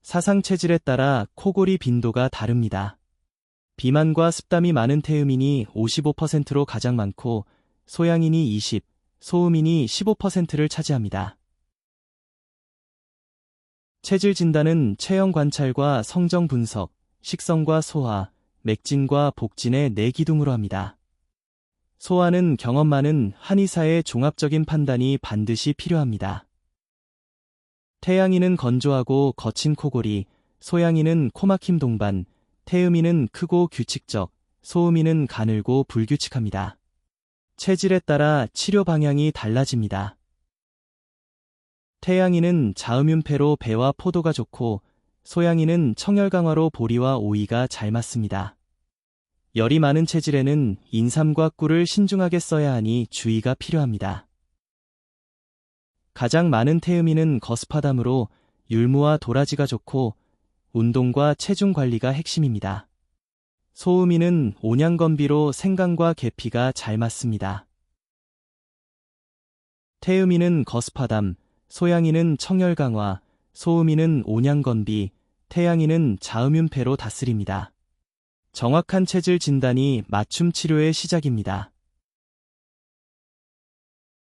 사상 체질에 따라 코골이 빈도가 다릅니다. 비만과 습담이 많은 태음인이 55%로 가장 많고 소양인이 20, 소음인이 15%를 차지합니다. 체질 진단은 체형 관찰과 성정 분석, 식성과 소화, 맥진과 복진의 4기둥으로 합니다. 소화는 경험 많은 한의사의 종합적인 판단이 반드시 필요합니다. 태양인은 건조하고 거친 코골이, 소양인은 코막힘 동반, 태음인은 크고 규칙적, 소음인은 가늘고 불규칙합니다. 체질에 따라 치료 방향이 달라집니다. 태양인은 자음윤패로 배와 포도가 좋고, 소양인은 청열 강화로 보리와 오이가 잘 맞습니다. 열이 많은 체질에는 인삼과 꿀을 신중하게 써야 하니 주의가 필요합니다. 가장 많은 태음인은 거습하담으로 율무와 도라지가 좋고 운동과 체중 관리가 핵심입니다. 소음인은 온양건비로 생강과 계피가 잘 맞습니다. 태음인은 거습하담, 소양인은 청열 강화, 소음인은 온양건비, 태양인은 자음윤패로 다스립니다. 정확한 체질 진단이 맞춤 치료의 시작입니다.